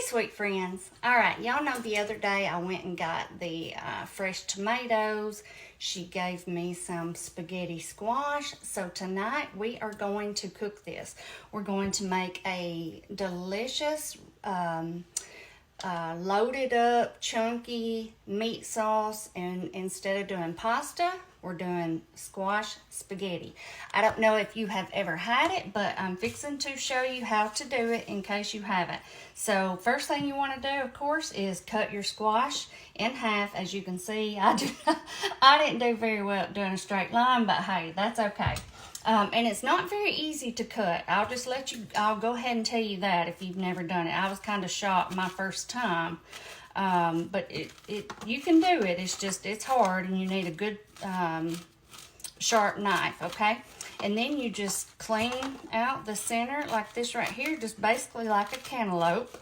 sweet friends. All right, y'all know the other day I went and got the fresh tomatoes. She gave me some spaghetti squash. So tonight we are going to cook this. We're going to make a delicious loaded up chunky meat sauce, and instead of doing pasta, we're doing squash spaghetti. I don't know if you have ever had it, but I'm fixing to show you how to do it in case you haven't. So first thing you want to do, of course, is cut your squash in half. As you can see, I didn't do very well at doing a straight line, but hey, that's okay. And it's not very easy to cut. I'll go ahead and tell you that if you've never done it. I was kind of shocked my first time. But you can do it. It's hard, and you need a good sharp knife, okay? And then you just clean out the center like this right here, just basically like a cantaloupe.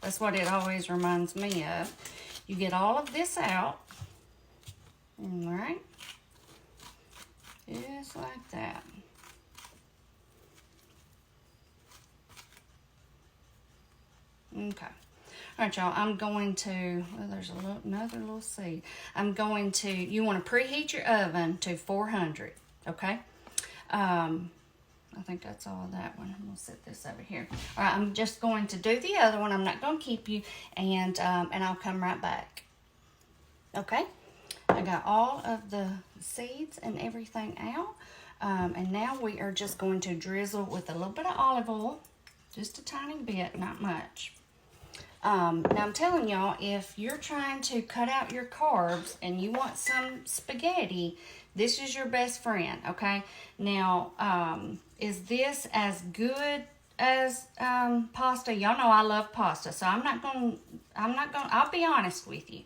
That's what it always reminds me of. You get all of this out, all right? Just like that. Okay. All right, y'all, I'm going to, well, there's another little seed. You want to preheat your oven to 400, okay? I think that's all of that one. We'll set this over here. All right, I'm just going to do the other one. I'm not going to keep you, and I'll come right back. Okay? I got all of the seeds and everything out, and now we are just going to drizzle with a little bit of olive oil, just a tiny bit, not much. Now I'm telling y'all, if you're trying to cut out your carbs and you want some spaghetti, this is your best friend, okay? Now, is this as good as pasta? Y'all know I love pasta, so I'll be honest with you.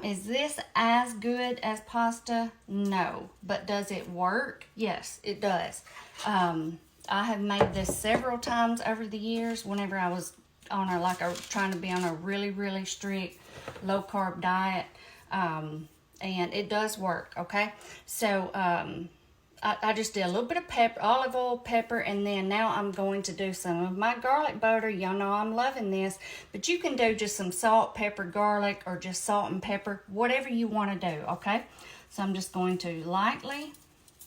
Is this as good as pasta? No. But does it work? Yes, it does. I have made this several times over the years whenever I was trying to be on a really, really strict low carb diet. And it does work, okay? So, I just did a little bit of pepper, olive oil, pepper, and then now I'm going to do some of my garlic butter. Y'all know I'm loving this, but you can do just some salt, pepper, garlic, or just salt and pepper, whatever you want to do, okay? So I'm just going to lightly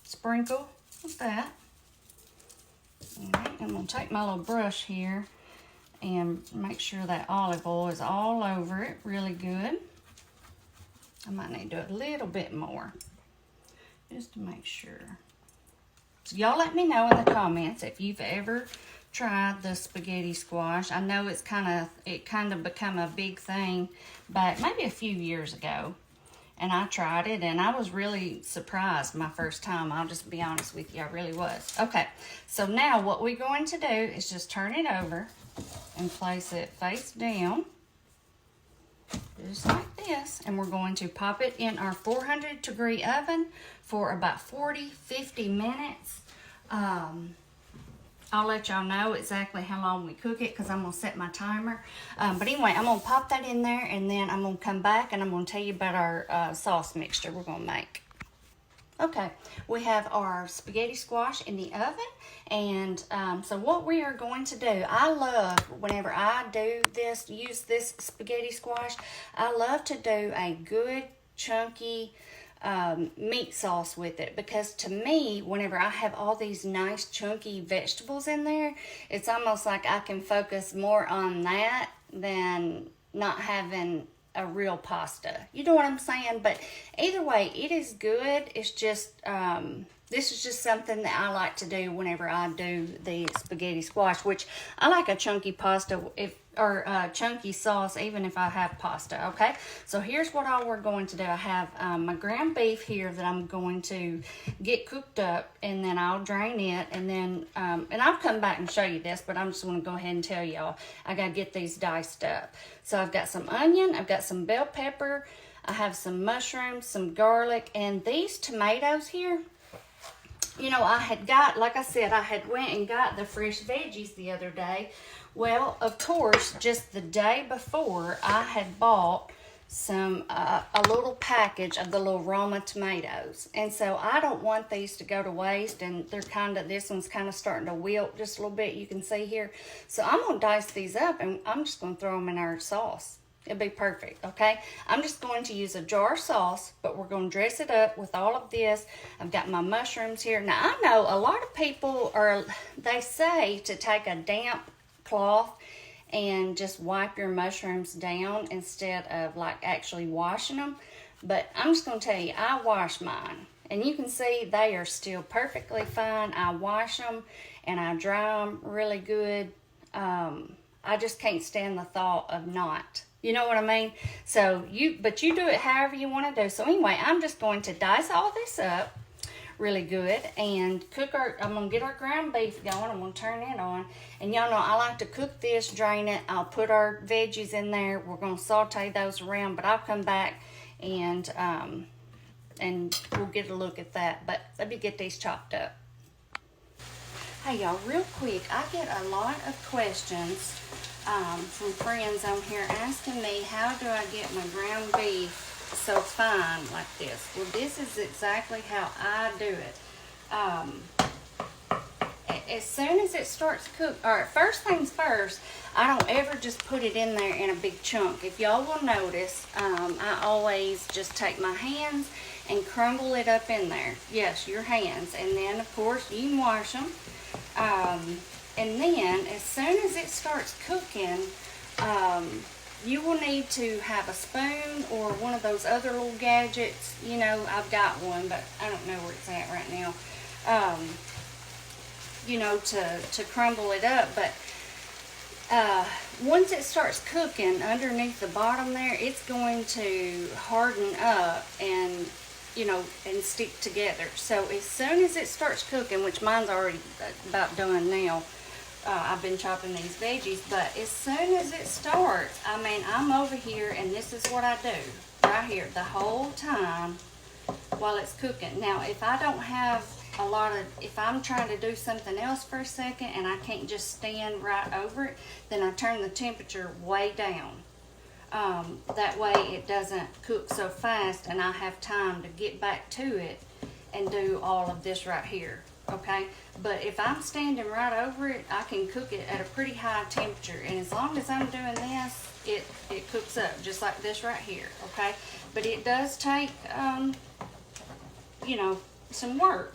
sprinkle with that. All right, I'm going to take my little brush here and make sure that olive oil is all over it really good. I might need to do a little bit more just to make sure. So y'all let me know in the comments if you've ever tried the spaghetti squash. I know it kind of become a big thing back maybe a few years ago, and I tried it and I was really surprised my first time. I'll just be honest with you, I really was. Okay, so now what we're going to do is just turn it over and place it face down, just like this, and we're going to pop it in our 400-degree oven for about 40-50 minutes. I'll let y'all know exactly how long we cook it because I'm going to set my timer. But anyway, I'm going to pop that in there, and then I'm going to come back and I'm going to tell you about our sauce mixture we're going to make. Okay, we have our spaghetti squash in the oven, and so what we are going to do, I love, whenever I use this spaghetti squash, I love to do a good chunky meat sauce with it, because to me, whenever I have all these nice chunky vegetables in there, it's almost like I can focus more on that than not having a real pasta. You know what I'm saying? But either way, it is good. It's just this is just something that I like to do whenever I do the spaghetti squash, which I like a chunky pasta or a chunky sauce even if I have pasta. Okay, so here's what all we're going to do. I have my ground beef here that I'm going to get cooked up, and then I'll drain it, and then and I'll come back and show you this, but I'm just going to go ahead and tell y'all I gotta get these diced up. So I've got some onion, I've got some bell pepper, I have some mushrooms, some garlic, and these tomatoes here. You know, I had got, like I said, I had went and got the fresh veggies the other day. Well, of course, just the day before, I had bought a little package of the little Roma tomatoes. And so I don't want these to go to waste, and this one's kind of starting to wilt just a little bit, you can see here. So I'm going to dice these up, and I'm just going to throw them in our sauce. It'll be perfect, okay? I'm just going to use a jar of sauce, but we're going to dress it up with all of this. I've got my mushrooms here. Now, I know a lot of people they say to take a damp cloth and just wipe your mushrooms down instead of like actually washing them. But I'm just going to tell you, I wash mine. And you can see they are still perfectly fine. I wash them and I dry them really good. I just can't stand the thought of not. You know what I mean? So but you do it however you want to do. So anyway, I'm just going to dice all this up really good and I'm going to get our ground beef going. I'm going to turn it on. And y'all know I like to cook this, drain it. I'll put our veggies in there. We're going to saute those around, but I'll come back and we'll get a look at that. But let me get these chopped up. Hey y'all, real quick, I get a lot of questions from friends on here asking me, how do I get my ground beef so fine like this? Well, this is exactly how I do it. As soon as it starts cook, or first things first, I don't ever just put it in there in a big chunk. If y'all will notice, I always just take my hands and crumble it up in there. Yes, your hands. And then, of course, you can wash them. And then, as soon as it starts cooking, you will need to have a spoon or one of those other little gadgets. You know, I've got one, but I don't know where it's at right now. You know, to crumble it up. But once it starts cooking underneath the bottom there, it's going to harden up and, you know, and stick together. So as soon as it starts cooking, which mine's already about done now, I've been chopping these veggies, but as soon as it starts, I mean, I'm over here and this is what I do right here the whole time while it's cooking. Now, if I don't have if I'm trying to do something else for a second and I can't just stand right over it, then I turn the temperature way down. That way it doesn't cook so fast and I have time to get back to it and do all of this right here. Okay, but if I'm standing right over it, I can cook it at a pretty high temperature, and as long as I'm doing this, it cooks up just like this right here. Okay, but it does take you know, some work,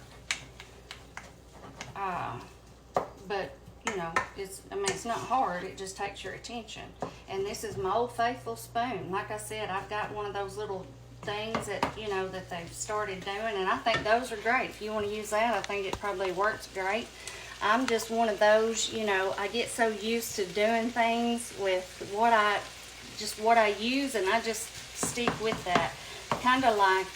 but you know, it's not hard. It just takes your attention. And this is my Old Faithful spoon. Like I said, I've got one of those little things that, you know, that they've started doing, and I think those are great. If you want to use that, I think it probably works great. I'm just one of those, you know, I get so used to doing things with what I use, and I just stick with that. Kind of like,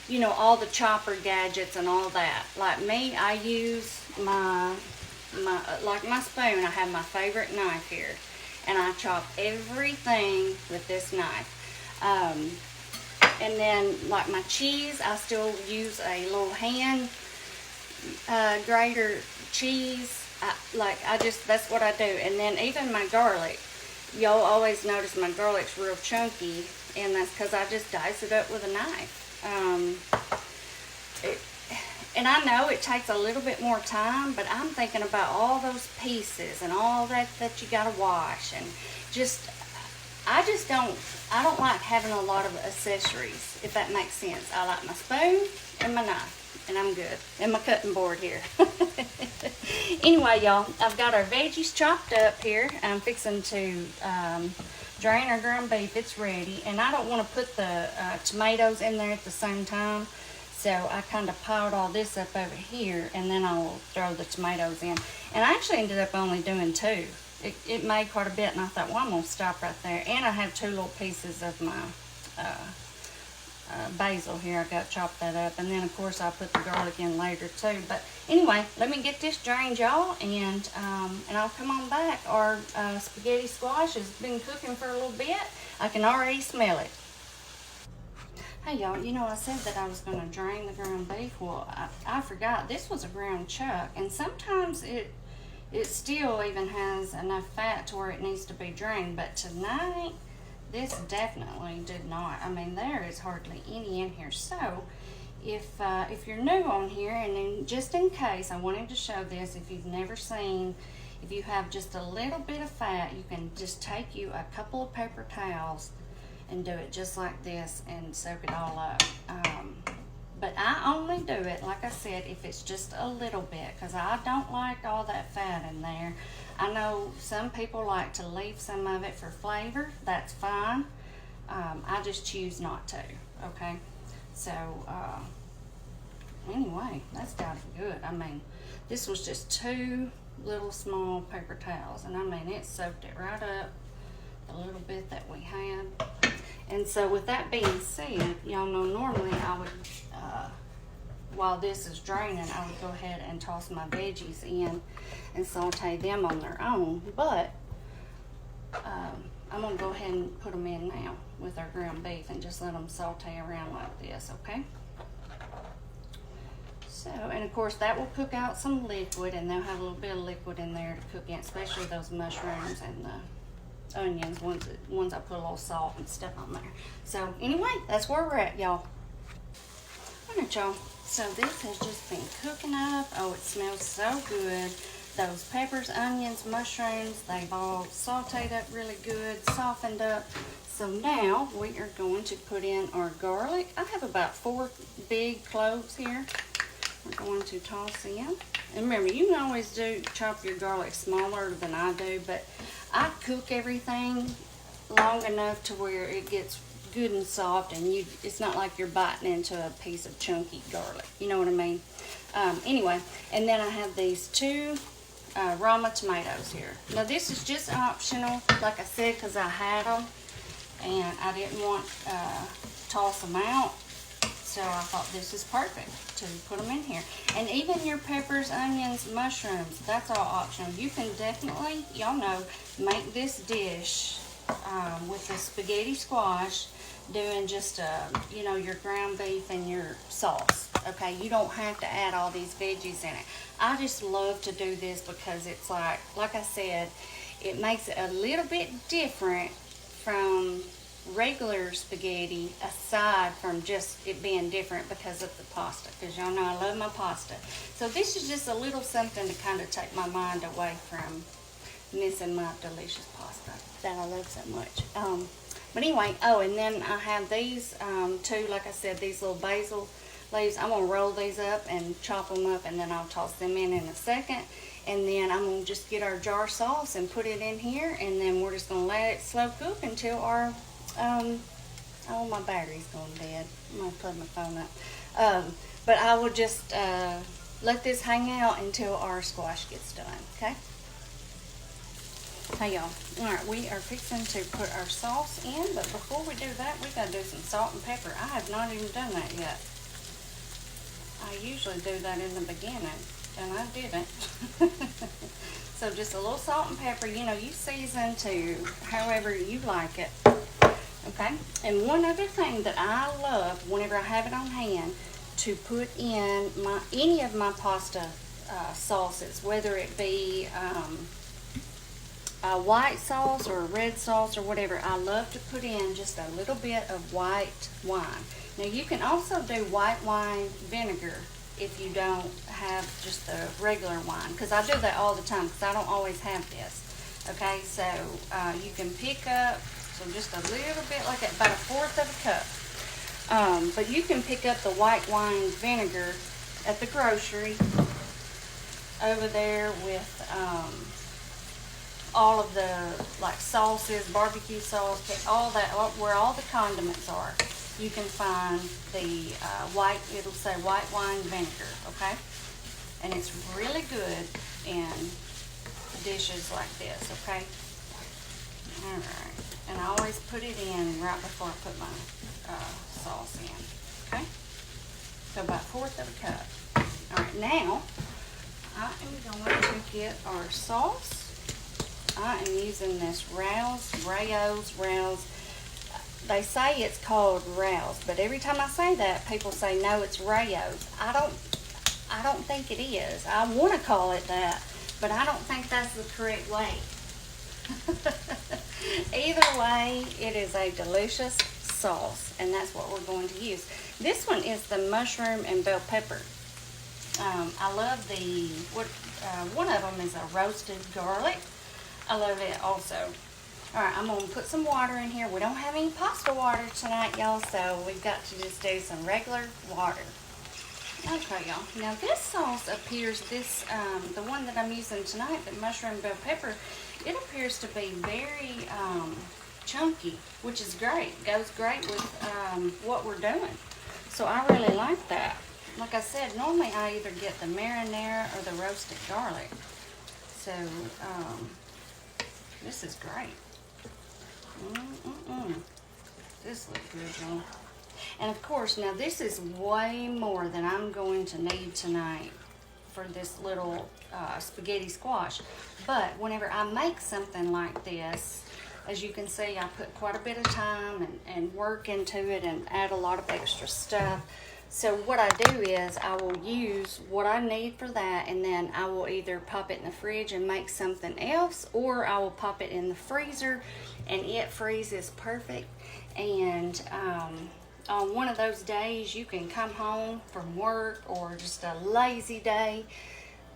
you know, all the chopper gadgets and all that. Like me, I use like my spoon, I have my favorite knife here, and I chop everything with this knife. And then like my cheese, I still use a little hand grater cheese. That's what I do. And then even my garlic, y'all always notice my garlic's real chunky, and that's because I just dice it up with a knife. And I know it takes a little bit more time, but I'm thinking about all those pieces and all that you gotta wash, and I don't like having a lot of accessories, if that makes sense. I like my spoon and my knife, and I'm good. And my cutting board here. Anyway, y'all, I've got our veggies chopped up here. I'm fixing to drain our ground beef. It's ready. And I don't want to put the tomatoes in there at the same time. So I kind of piled all this up over here, and then I'll throw the tomatoes in. And I actually ended up only doing 2. It made quite a bit, and I thought, well, I'm going to stop right there. And I have 2 little pieces of my basil here. I got to chop that up. And then, of course, I'll put the garlic in later, too. But anyway, let me get this drained, y'all, and I'll come on back. Our spaghetti squash has been cooking for a little bit. I can already smell it. Hey, y'all, you know, I said that I was going to drain the ground beef. Well, I forgot. This was a ground chuck, and sometimes it still even has enough fat to where it needs to be drained. But tonight, This definitely did not. I mean, there is hardly any in here. So, if you're new on here, and then just in case, I wanted to show this. If you've never seen, if you have just a little bit of fat, you can just take you a couple of paper towels and do it just like this and soak it all up. But I only do it, like I said, if it's just a little bit, because I don't like all that fat in there. I know some people like to leave some of it for flavor. That's fine. I just choose not to, okay? So, anyway, that's got it good. I mean, this was just 2 little small paper towels, and I mean, it soaked it right up, the little bit that we had. And so with that being said, y'all know normally I would, while this is draining, I would go ahead and toss my veggies in and saute them on their own. But I'm going to go ahead and put them in now with our ground beef and just let them saute around like this, okay? So, and of course that will cook out some liquid, and they'll have a little bit of liquid in there to cook in, especially those mushrooms and the onions, ones I put a little salt and stuff on there. So anyway, that's where we're at, y'all. All right, y'all. So this has just been cooking up. Oh, it smells so good. Those peppers, onions, mushrooms, they've all sauteed up really good, softened up. So now we are going to put in our garlic. I have about 4 big cloves here. We're going to toss in. And remember, you can always chop your garlic smaller than I do, but I cook everything long enough to where it gets good and soft, and it's not like you're biting into a piece of chunky garlic. You know what I mean? Anyway, and then I have these 2 Rama tomatoes here. Now this is just optional, like I said, because I had them, and I didn't want to toss them out. So I thought this is perfect to put them in here. And even your peppers, onions, mushrooms, that's all optional. You can definitely, y'all know, make this dish with the spaghetti squash, doing just, you know, your ground beef and your sauce. Okay, you don't have to add all these veggies in it. I just love to do this because it's like I said, it makes it a little bit different from regular spaghetti, aside from just it being different because of the pasta, because y'all know I love my pasta. So this is just a little something to kind of take my mind away from missing my delicious pasta that I love so much. But anyway, oh, and then I have these 2, like I said, these little basil leaves. I'm gonna roll these up and chop them up, and then I'll toss them in a second. And then I'm gonna just get our jar sauce and put it in here, and then we're just gonna let it slow cook until our oh, my battery's going dead. I'm gonna plug my phone up. But I will just let this hang out until our squash gets done, okay? Hey y'all, all right, we are fixing to put our sauce in, but before we do that, we gotta do some salt and pepper. I have not even done that yet. I usually do that in the beginning, and I didn't. So just a little salt and pepper, you know, you season to however you like it. Okay, and one other thing that I love whenever I have it on hand to put in any of my pasta sauces, whether it be a white sauce or a red sauce or whatever, I love to put in just a little bit of white wine. Now you can also do white wine vinegar if you don't have just the regular wine, because I do that all the time because I don't always have this. Okay, so you can pick up, so just a little bit like that, about 1/4 of a cup. But you can pick up the white wine vinegar at the grocery over there with all of the like sauces, barbecue sauce, all that, where all the condiments are. You can find the it'll say white wine vinegar, okay? And it's really good in dishes like this, okay? All right, and I always put it in right before I put my sauce in, okay? So about 1/4 of a cup. All right, now I am going to get our sauce. I am using this Rouse. They say it's called Rouse, but every time I say that, people say no, it's Rayo's. I don't think it is. I want to call it that, but I don't think that's the correct way. Either way, it is a delicious sauce, and that's what we're going to use. This one is the mushroom and bell pepper. I love one of them is a roasted garlic. I love it also. All right, I'm gonna put some water in here. We don't have any pasta water tonight, y'all, so we've got to just do some regular water. Okay, y'all. Now this sauce appears, the one that I'm using tonight, the mushroom bell pepper, it appears to be very chunky, which is great. Goes great with what we're doing. So I really like that. Like I said, normally I either get the marinara or the roasted garlic. So this is great. This looks good, y'all. And of course, now this is way more than I'm going to need tonight for this little spaghetti squash. But whenever I make something like this, as you can see, I put quite a bit of time and work into it and add a lot of extra stuff. So what I do is I will use what I need for that, and then I will either pop it in the fridge and make something else, or I will pop it in the freezer and it freezes perfect. And on one of those days you can come home from work or just a lazy day,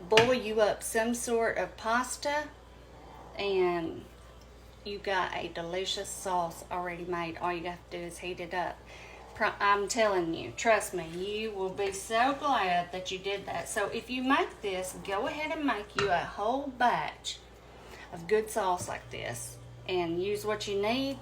boil you up some sort of pasta, and you got a delicious sauce already made. All you have to do is heat it up. I'm telling you, trust me, you will be so glad that you did that. So if you make this, go ahead and make you a whole batch of good sauce like this and use what you need.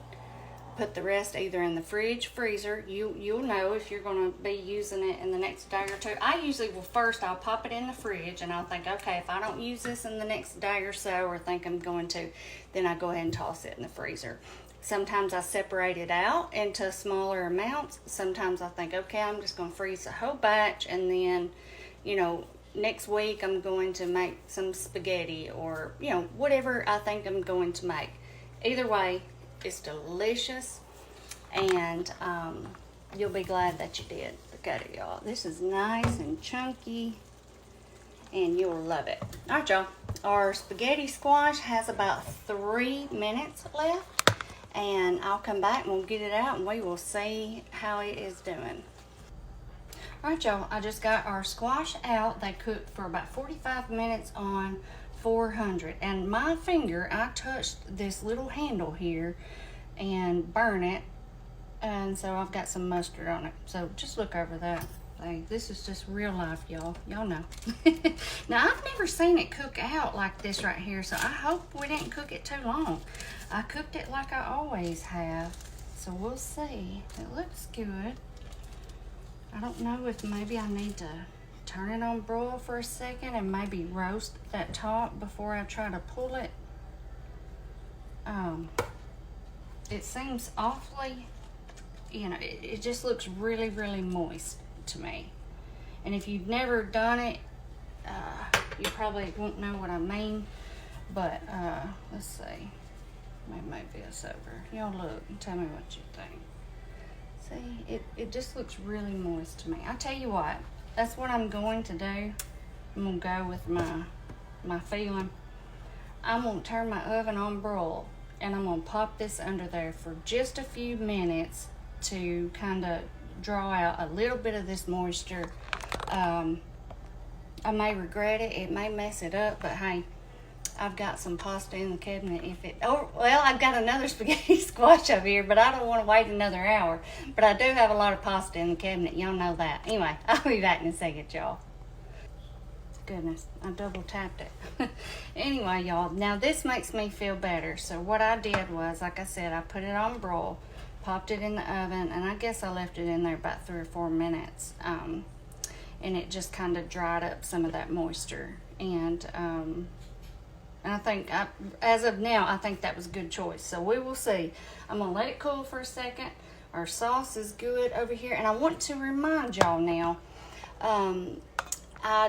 Put the rest either in the fridge, freezer. You'll know if you're going to be using it in the next day or two. I usually will I'll pop it in the fridge, and I'll think, okay, if I don't use this in the next day or so, or think I'm going to, then I go ahead and toss it in the freezer. Sometimes I separate it out into smaller amounts. Sometimes I think, okay, I'm just going to freeze the whole batch, and then, next week I'm going to make some spaghetti, or, whatever I think I'm going to make. Either way, it's delicious, and you'll be glad that you did. Look at it, y'all. This is nice and chunky, and you'll love it. All right, y'all. Our spaghetti squash has about 3 minutes left, and I'll come back and we'll get it out and we will see how it is doing. All right, y'all. I just got our squash out. They cooked for about 45 minutes on 400, and my finger, I touched this little handle here and burn it, and so I've got some mustard on it. So just look over that. This is just real life, y'all know. Now, I've never seen it cook out like this right here, so I hope we didn't cook it too long. I cooked it like I always have, so we'll see. It looks good. I don't know if maybe I need to turn it on broil for a second and maybe roast that top before I try to pull it. It seems awfully, it just looks really, really moist to me. And if you've never done it, you probably won't know what I mean. But let's see. Let me move this over. Y'all look and tell me what you think. See, it just looks really moist to me. I tell you what, that's what I'm going to do. I'm gonna go with my feeling. I'm gonna turn my oven on broil, and I'm gonna pop this under there for just a few minutes to kind of draw out a little bit of this moisture. I may regret it. It may mess it up, but hey, I've got some pasta in the cabinet. I've got another spaghetti squash over here, but I don't want to wait another hour. But I do have a lot of pasta in the cabinet. Y'all know that. Anyway, I'll be back in a second, y'all. Goodness, I double tapped it. Anyway, y'all, now this makes me feel better. So what I did was, like I said, I put it on broil, popped it in the oven, and I guess I left it in there about 3 or 4 minutes. And it just kind of dried up some of that moisture. And I think, as of now, I think that was a good choice. So we will see. I'm going to let it cool for a second. Our sauce is good over here. And I want to remind y'all now, I've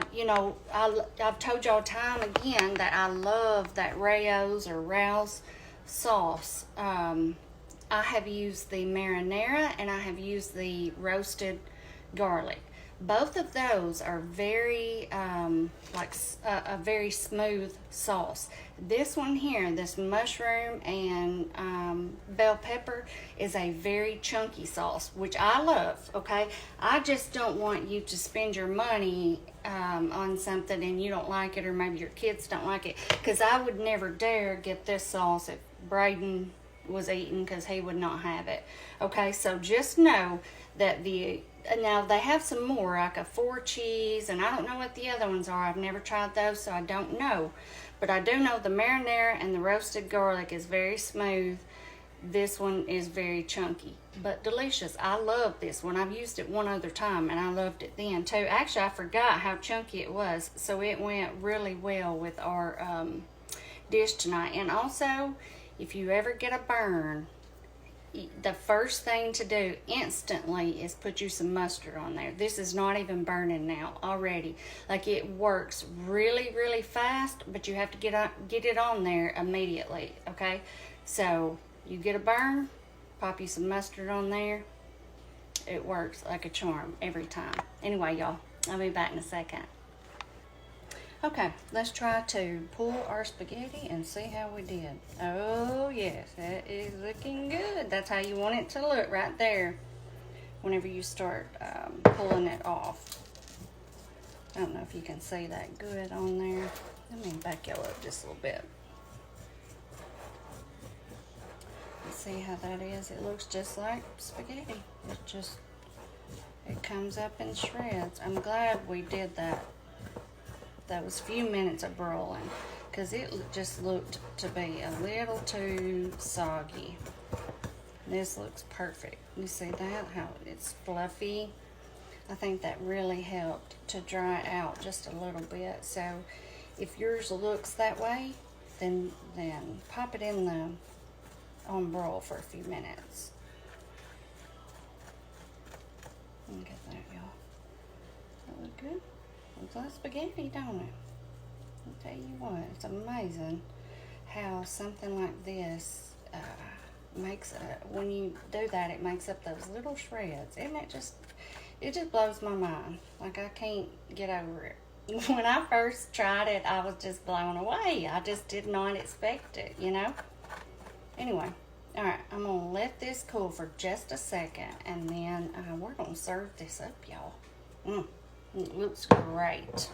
told y'all time again that I love that Rao's sauce. I have used the marinara, and I have used the roasted garlic. Both of those are very a very smooth sauce. This one here, this mushroom and bell pepper, is a very chunky sauce, which I love. Okay, I just don't want you to spend your money on something and you don't like it, or maybe your kids don't like it, because I would never dare get this sauce if Braden was eating, because he would not have it. Okay, so just know that now they have some more, like a 4 cheese, and I don't know what the other ones are. I've never tried those, so I don't know. But I do know the marinara and the roasted garlic is very smooth. This one is very chunky, but delicious. I love this one. I've used it one other time, and I loved it then too. Actually, I forgot how chunky it was, so it went really well with our dish tonight. And also, if you ever get a burn, the first thing to do instantly is put you some mustard on there. This is not even burning now already. Like, it works really, really fast, but you have to get it on there immediately, okay? So you get a burn, pop you some mustard on there. It works like a charm every time. Anyway, y'all, I'll be back in a second. Okay, let's try to pull our spaghetti and see how we did. Oh yes, that is looking good. That's how you want it to look right there whenever you start pulling it off. I don't know if you can see that good on there. Let me back y'all up just a little bit. See how that is? It looks just like spaghetti. It comes up in shreds. I'm glad we did that. Those few minutes of broiling, because it just looked to be a little too soggy. This looks perfect. You see that, how it's fluffy? I think that really helped to dry it out just a little bit. So if yours looks that way, then pop it in the on broil for a few minutes. Look at that, y'all. That look good? Looks like spaghetti, don't it? I'll tell you what, it's amazing how something like this makes when you do that, it makes up those little shreds. Isn't it just blows my mind. Like, I can't get over it. When I first tried it, I was just blown away. I just did not expect it, you know? Anyway, all right, I'm gonna let this cool for just a second, and then we're gonna serve this up, y'all. It looks great.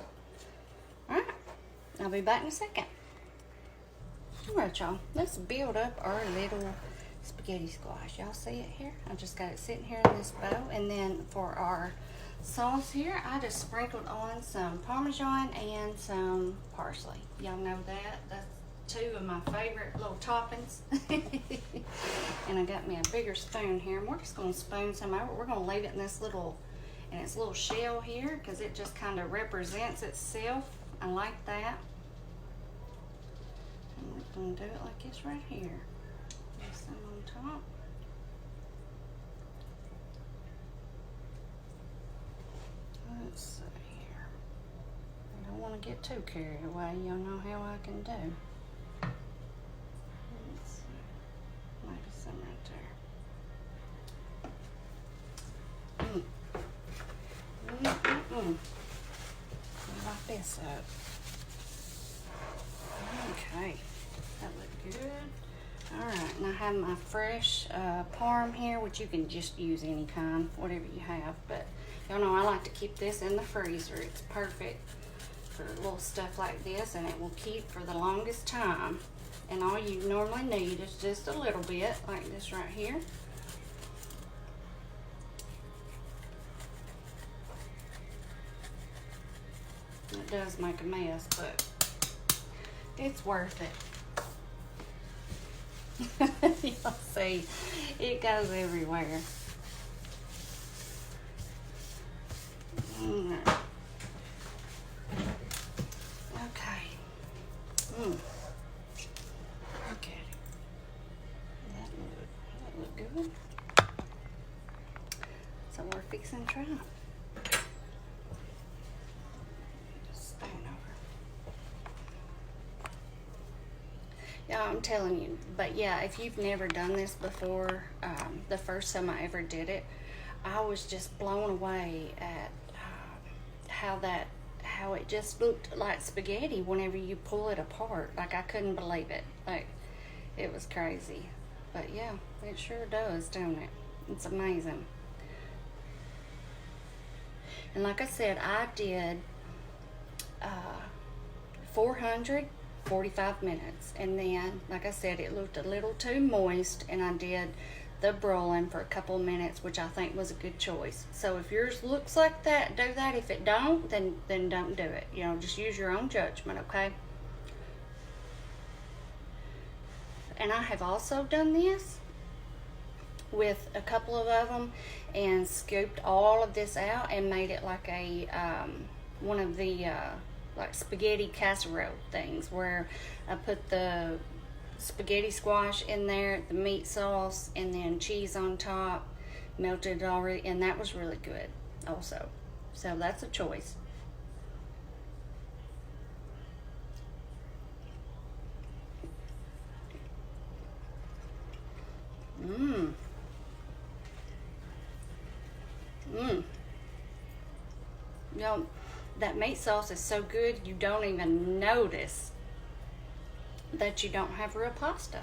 All right, I'll be back in a second. All right, y'all, let's build up our little spaghetti squash. Y'all see it here? I just got it sitting here in this bowl. And then for our sauce here, I just sprinkled on some Parmesan and some parsley. Y'all know that. That's 2 of my favorite little toppings. And I got me a bigger spoon here. And we're just going to spoon some over. We're going to leave it in this little shell here, because it just kind of represents itself. I like that. And we're going to do it like this right here. Put some on top. Let's see here. I don't want to get too carried away. Y'all know how I can do. Let's see. Maybe some right there. Lock this up. Okay, that looked good. All right, and I have my fresh parm here, which you can just use any kind, whatever you have. But y'all know I like to keep this in the freezer. It's perfect for little stuff like this, and it will keep for the longest time. And all you normally need is just a little bit, like this right here. It does make a mess, but it's worth it. Y'all see, it goes everywhere. Okay. Okay. That look good. So we're fixing to try. Yeah, I'm telling you. But yeah, if you've never done this before, the first time I ever did it, I was just blown away at how it just looked like spaghetti whenever you pull it apart. Like, I couldn't believe it. Like, it was crazy. But yeah, it sure does, don't it? It's amazing. And like I said, I did 445 minutes. And then, like I said, it looked a little too moist, and I did the broiling for a couple of minutes, which I think was a good choice. So if yours looks like that, do that. If it don't, then don't do it. You know, just use your own judgment, okay? And I have also done this with a couple of them and scooped all of this out and made it like a one of the like spaghetti casserole things, where I put the spaghetti squash in there, the meat sauce, and then cheese on top, melted it already, and that was really good also. So that's a choice. Mmm. Mmm. You know, that meat sauce is so good you don't even notice that you don't have real pasta.